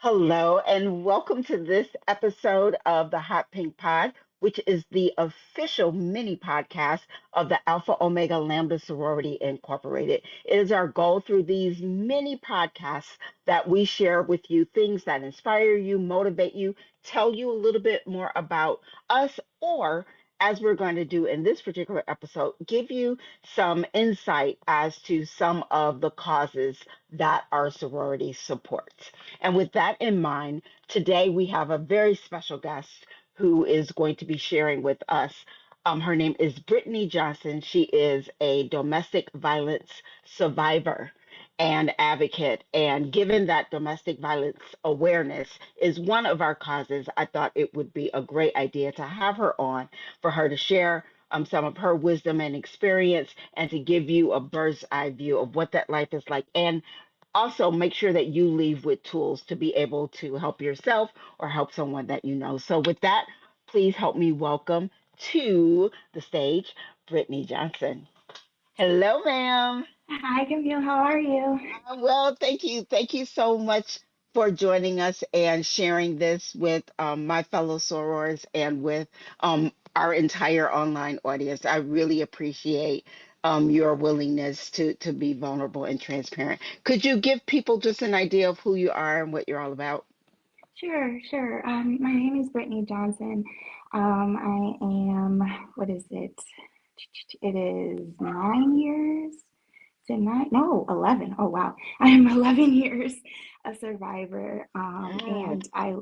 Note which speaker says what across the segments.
Speaker 1: Hello, and welcome to this episode of the Hot Pink Pod, which is the official mini podcast of the Alpha Omega Lambda Sorority Incorporated. It is our goal through these mini podcasts that we share with you things that inspire you, motivate you, tell you a little bit more about us, or as we're going to do in this particular episode, give you some insight as to some of the causes that our sorority supports. And with that in mind, today we have a very special guest who is going to be sharing with us. Her name is Brittany Johnson. She is a domestic violence survivor and advocate. And given that domestic violence awareness is one of our causes, I thought it would be a great idea to have her on for her to share some of her wisdom and experience and to give you a bird's eye view of what that life is like, and also make sure that you leave with tools to be able to help yourself or help someone that you know. So, with that, please help me welcome to the stage Brittany Johnson. Hello, ma'am.
Speaker 2: Hi, Camille. How are you?
Speaker 1: Well, thank you. Thank you so much for joining us and sharing this with my fellow sorors and with our entire online audience. I really appreciate your willingness to be vulnerable and transparent. Could you give people just an idea of who you are and what you're all about?
Speaker 2: Sure. My name is Brittany Johnson. I am, what is it? It is 9 years. Is it nine? No, 11. Oh, wow. I am 11 years a survivor.
Speaker 1: Yes.
Speaker 2: And I,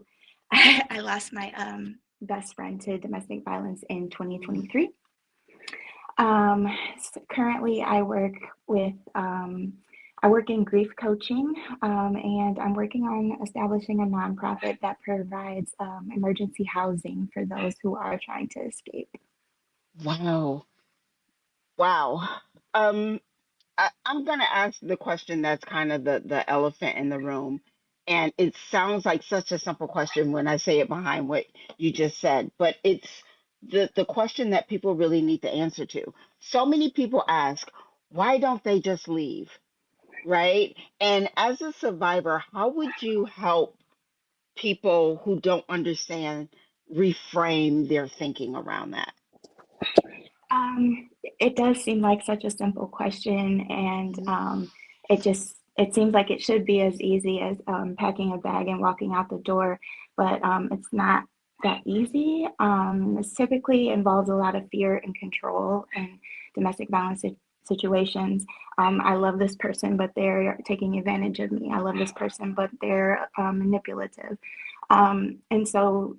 Speaker 2: I lost my best friend to domestic violence in
Speaker 1: Mm.
Speaker 2: 2023. Um, Currently, I work in grief coaching, and I'm working on establishing a nonprofit that provides emergency housing for those who are trying to escape.
Speaker 1: Wow. Wow. Um, I'm going to ask the question that's kind of the elephant in the room. And it sounds like such a simple question when I say it behind what you just said, but it's the question that people really need the answer to. So many people ask, why don't they just leave? Right? And as a survivor, how would you help people who don't understand reframe their thinking around that?
Speaker 2: It does seem like such a simple question, and it seems like it should be as easy as packing a bag and walking out the door, but it's not that easy. This typically involves a lot of fear and control in domestic violence situations. I love this person, but they're taking advantage of me. I love this person, but they're manipulative. And so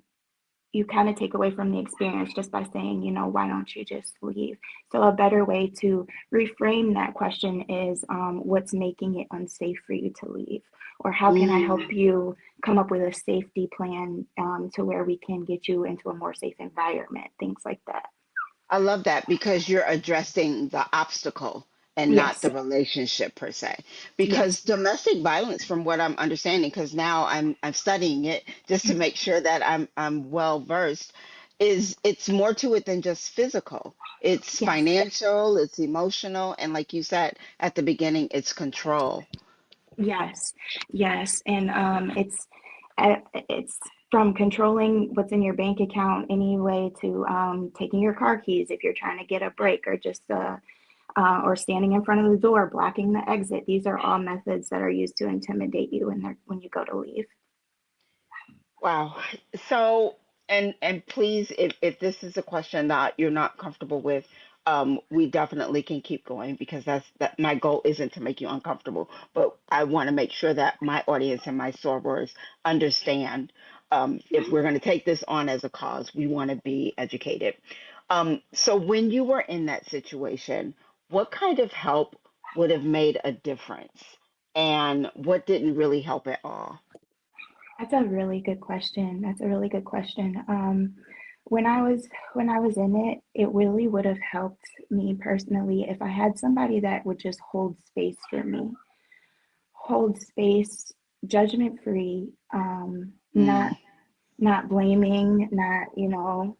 Speaker 2: you kind of take away from the experience just by saying, why don't you just leave? So, a better way to reframe that question is what's making it unsafe for you to leave? Or how can I help
Speaker 1: Mm.
Speaker 2: you come up with a safety plan to where we can get you into a more safe environment? Things like that.
Speaker 1: I love that because you're addressing the obstacle and not
Speaker 2: Yes,
Speaker 1: the relationship per se.
Speaker 2: yes,
Speaker 1: Because domestic violence, from what I'm understanding, because now I'm studying it just to make sure that I'm well versed, is it's more to it than just physical. It's
Speaker 2: yes,
Speaker 1: financial, it's emotional, and like you said at the beginning, it's control.
Speaker 2: yes, yes. And it's from controlling what's in your bank account anyway to taking your car keys if you're trying to get a break or just or standing in front of the door, blocking the exit. These are all methods that are used to intimidate you when you go to leave.
Speaker 1: Wow. So, and please, if this is a question that you're not comfortable with, we definitely can keep going because that my goal isn't to make you uncomfortable, but I want to make sure that my audience and my sorors understand. If we're going to take this on as a cause, we want to be educated. So when you were in that situation, what kind of help would have made a difference, and what didn't really help at all?
Speaker 2: That's a really good question. That's a really good question. When I was when I was in it, it really would have helped me personally if I had somebody that would just hold space for me, hold space, judgment free,
Speaker 1: Mm.
Speaker 2: not blaming, not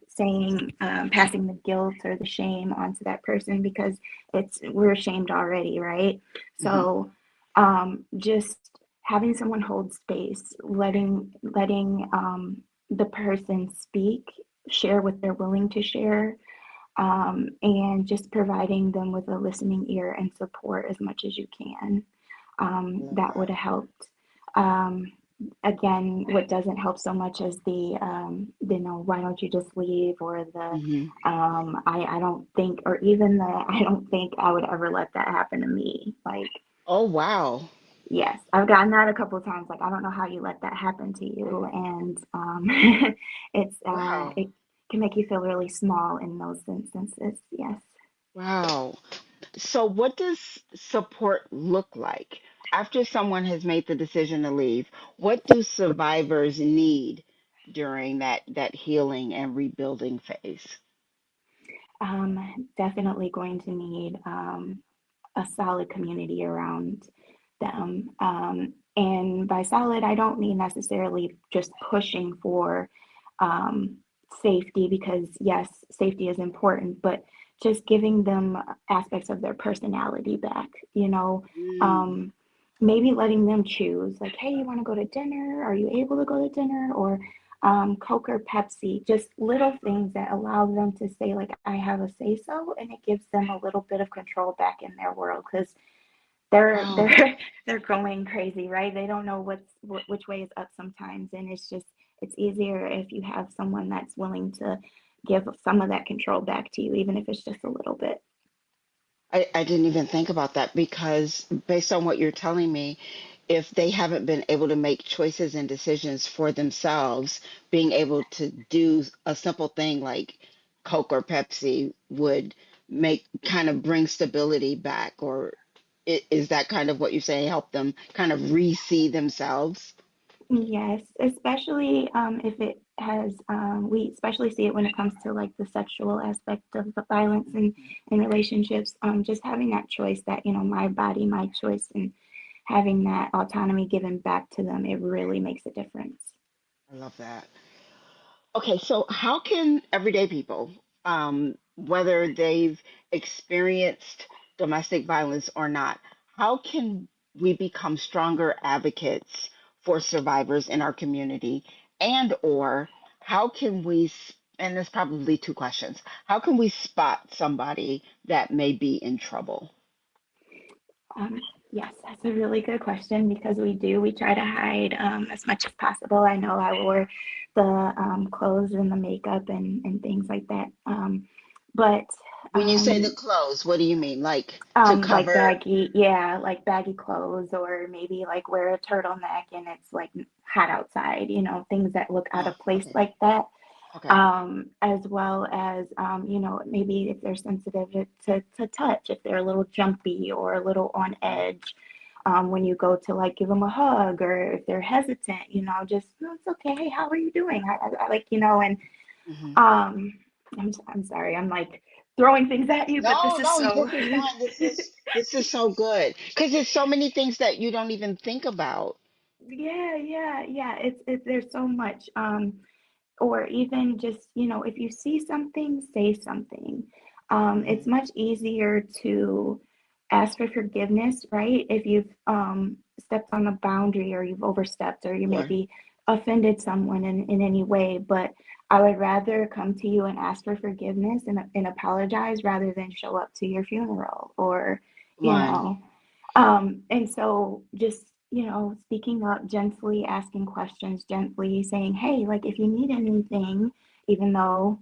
Speaker 2: saying passing the guilt or the shame onto that person because it's we're ashamed already, right?
Speaker 1: Mhm.
Speaker 2: So just having someone hold space, letting the person speak, share what they're willing to share, and just providing them with a listening ear and support as much as you can.
Speaker 1: I love
Speaker 2: That would
Speaker 1: that.
Speaker 2: have helped. Um, Again, what doesn't help so much is why don't you just leave, or
Speaker 1: Hmm.
Speaker 2: I don't think, or even the, I don't think I would ever let that happen to me. Like,
Speaker 1: Oh, wow.
Speaker 2: yes, I've gotten that a couple of times. Like, I don't know how you let that happen to you. And
Speaker 1: Wow.
Speaker 2: it can make you feel really small in those instances. Yes.
Speaker 1: Wow. So, what does support look like after someone has made the decision to leave? What do survivors need during that healing and rebuilding phase?
Speaker 2: Definitely going to need a solid community around them. And by solid, I don't mean necessarily just pushing for um, safety, because yes, safety is important, but just giving them aspects of their personality back,
Speaker 1: Mm.
Speaker 2: um, maybe letting them choose, like, hey, you want to go to dinner? Are you able to go to dinner? Or Coke or Pepsi, just little things that allow them to say, like, I have a say so, and it gives them a little bit of control back in their world, because they're
Speaker 1: Wow.
Speaker 2: they're they're going crazy, right? They don't know which way is up sometimes, and it's easier if you have someone that's willing to give some of that control back to you, even if it's just a little bit.
Speaker 1: I didn't even think about that because based on what you're telling me, if they haven't been able to make choices and decisions for themselves, being able to do a simple thing like Coke or Pepsi would make kind of bring stability back, or is that kind of what you're saying? Help them kind of re-see themselves?
Speaker 2: Yes, especially if it has, we especially see it when it comes to like the sexual aspect of the violence in relationships. Just having that choice, that, my body, my choice, and having that autonomy given back to them, it really makes a difference.
Speaker 1: I love that. Okay, so how can everyday people, whether they've experienced domestic violence or not, how can we become stronger advocates for survivors in our community? And or how can and there's probably two questions. How can we spot somebody that may be in trouble?
Speaker 2: Um, yes, that's a really good question, because we try to hide as much as possible. I know I wore the clothes and the makeup and things like that. But
Speaker 1: When you say the
Speaker 2: um,
Speaker 1: clothes, what do you mean? Like to
Speaker 2: like
Speaker 1: cover?
Speaker 2: baggy, yeah, like baggy clothes, or maybe like wear a turtleneck and it's like hot outside, things that look out
Speaker 1: Oh,
Speaker 2: of place
Speaker 1: okay.
Speaker 2: like that.
Speaker 1: Okay.
Speaker 2: As well as, maybe if they're sensitive to touch, if they're a little jumpy or a little on
Speaker 1: Mm-hmm.
Speaker 2: edge, when you go to like give them a hug, or if they're hesitant, just, "Oh, it's okay. Hey, how are you doing?" I like, and
Speaker 1: Mm-hmm.
Speaker 2: um, I'm sorry, I'm like throwing things at you, but this
Speaker 1: No,
Speaker 2: is
Speaker 1: no,
Speaker 2: so.
Speaker 1: this is fine. This is so good because there's so many things that you don't even think about.
Speaker 2: Yeah, yeah, yeah. There's so much. Or even just, if you see something, say something. It's
Speaker 1: Hmm.
Speaker 2: much easier to ask for forgiveness, right? If you've stepped on a boundary, or you've overstepped, or you
Speaker 1: Sure.
Speaker 2: maybe offended someone in any way. But I would rather come to you and ask for forgiveness and apologize, rather than show up to your funeral, or,
Speaker 1: Come
Speaker 2: you
Speaker 1: on.
Speaker 2: know, and so just, speaking up gently, asking questions gently, saying, hey, like, if you need anything, even though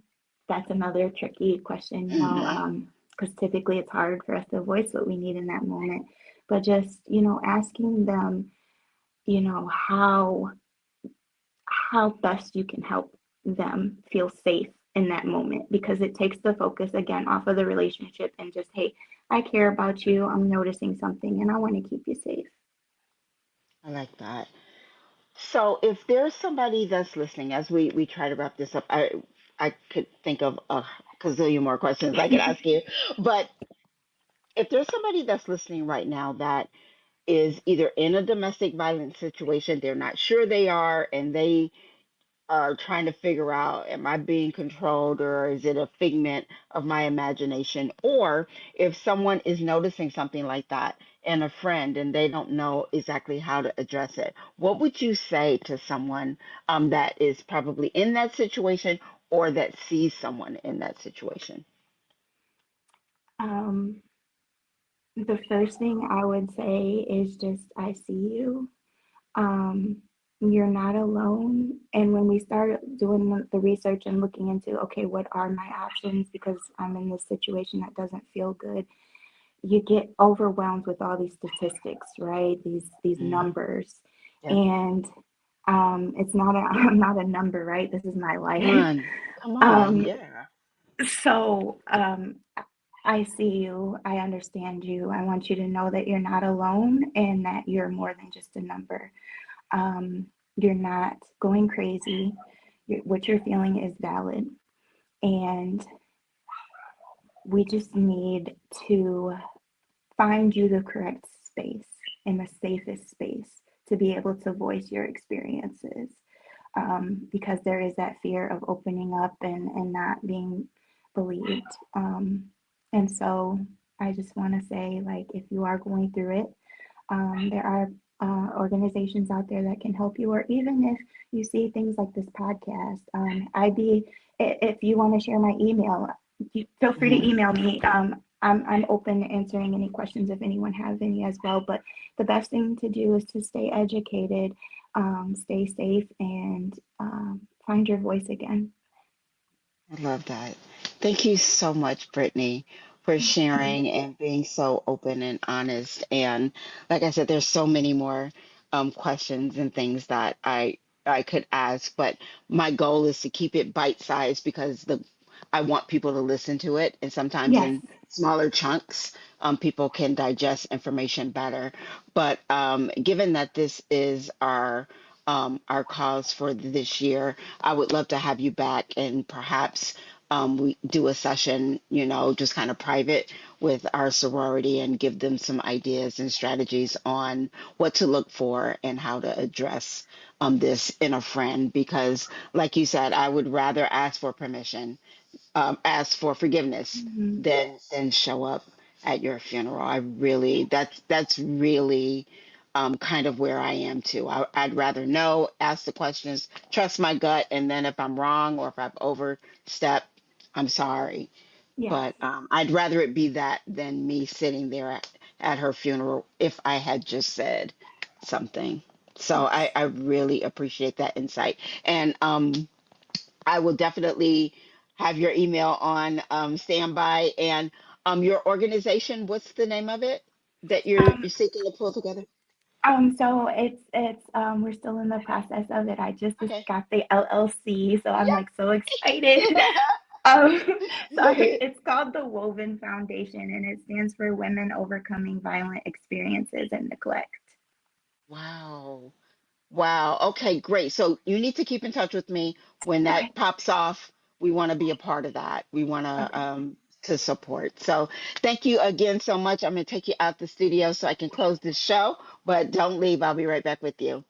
Speaker 2: that's another tricky question,
Speaker 1: Hmm.
Speaker 2: because typically it's hard for us to voice what we need in that moment. But just, asking them, how best you can help them feel safe in that moment, because it takes the focus again off of the relationship, and just, hey, I care about you. I'm noticing something, and I want to keep you safe.
Speaker 1: I like that. So, if there's somebody that's listening, as we try to wrap this up, I could think of a gazillion more questions I could ask you, but if there's somebody that's listening right now that is either in a domestic violence situation, they're not sure they are, and they are trying to figure out, am I being controlled, or is it a figment of my imagination? Or if someone is noticing something like that, in a friend and they don't know exactly how to address it, what would you say to someone that is probably in that situation or that sees someone in that situation?
Speaker 2: Um, the first thing I would say is just, I see you. Um, you're not alone. And when we start doing the research and looking into, okay, what are my options? Because I'm in this situation that doesn't feel good, you get overwhelmed with all these statistics, right? These
Speaker 1: Mm,
Speaker 2: numbers.
Speaker 1: yeah.
Speaker 2: And it's not a, I'm not a number, right? This is my
Speaker 1: Come
Speaker 2: life.
Speaker 1: on. Come on.
Speaker 2: Um,
Speaker 1: Yeah.
Speaker 2: so I see you. I understand you. I want you to know that you're not alone and that you're more than just a number. You're not going crazy. What you're feeling is valid. And we just need to find you the correct space and the safest space to be able to voice your experiences. Because there is that fear of opening up and not being believed. And so I just want to say, like, if you are going through it, there are organizations out there that can help you, or even if you see things like this podcast, if you want to share my email, feel free to
Speaker 1: Hmm.
Speaker 2: email me. I'm open to answering any questions if anyone has any as well. But the best thing to do is to stay educated, stay safe, and find your voice again.
Speaker 1: I love that. Thank you so much, Brittany, for sharing and being so open and honest. And like I said, there's so many more questions and things that I could ask, but my goal is to keep it bite-sized because the I want people to listen to it, and sometimes
Speaker 2: Yes.
Speaker 1: in smaller chunks, people can digest information better. But given that this is our cause for this year, I would love to have you back and perhaps we do a session, just kind of private with our sorority and give them some ideas and strategies on what to look for and how to address this in a friend. Because, like you said, I would rather ask for permission, ask for forgiveness
Speaker 2: Mm-hmm.
Speaker 1: than show up at your funeral. I really that's really kind of where I am too. I'd rather know, ask the questions, trust my gut, and then if I'm wrong or if I've overstepped, I'm sorry.
Speaker 2: Yes.
Speaker 1: But I'd rather it be that than me sitting there at her funeral if I had just said something. So
Speaker 2: Yes.
Speaker 1: I really appreciate that insight. And I will definitely have your email on standby. And your organization, what's the name of it that you're
Speaker 2: Um,
Speaker 1: seeking to pull together?
Speaker 2: so it's we're still in the process of it. I just
Speaker 1: Okay.
Speaker 2: got the LLC, so I'm like so excited.
Speaker 1: Yep.
Speaker 2: Um, it's called the Woven Foundation, and it stands for Women Overcoming Violent Experiences and Neglect.
Speaker 1: Wow. Wow. Okay, great. So you need to keep in touch with me when
Speaker 2: Okay.
Speaker 1: that pops off. We want to be a part of that. We want
Speaker 2: Okay.
Speaker 1: to support. So thank you again so much. I'm going to take you out the studio so I can close this show, but don't leave. I'll be right back with you.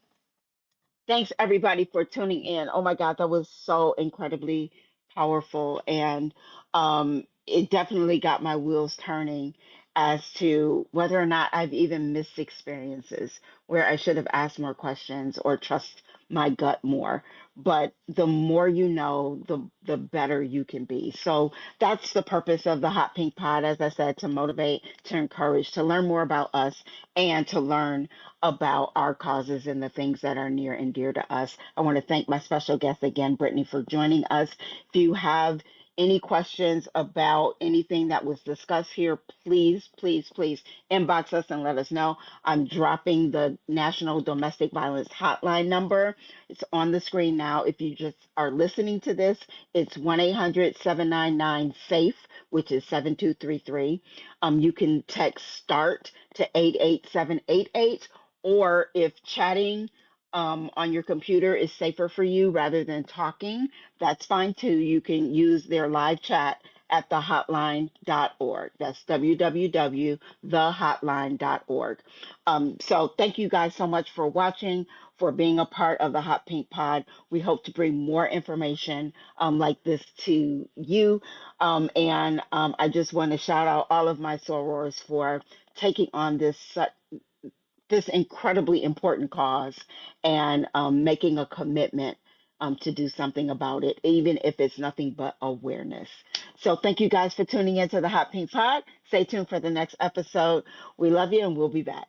Speaker 1: Thanks everybody for tuning in. Oh my God, that was so incredibly powerful. And it definitely got my wheels turning as to whether or not I've even missed experiences where I should have asked more questions or trust my gut more. But the more you know, the better you can be. So that's the purpose of the Hot Pink Pod, as I said, to motivate, to encourage, to learn more about us and to learn about our causes and the things that are near and dear to us. I want to thank my special guest again, Brittany, for joining us. If you have any questions about anything that was discussed here, please, please, please inbox us and let us know. I'm dropping the National Domestic Violence Hotline number. It's on the screen now. If you just are listening to this, it's 1-800-799-SAFE, which is 7233. You can text START to 88788, or if chatting on your computer is safer for you rather than talking, that's fine too. You can use their live chat at thehotline.org. That's www.thehotline.org. So thank you guys so much for watching, for being a part of the Hot Pink Pod. We hope to bring more information like this to you. And I just want to shout out all of my sorors for taking on this incredibly important cause and making a commitment to do something about it, even if it's nothing but awareness. So thank you guys for tuning into the Hot Pink Pod. Stay tuned for the next episode. We love you and we'll be back.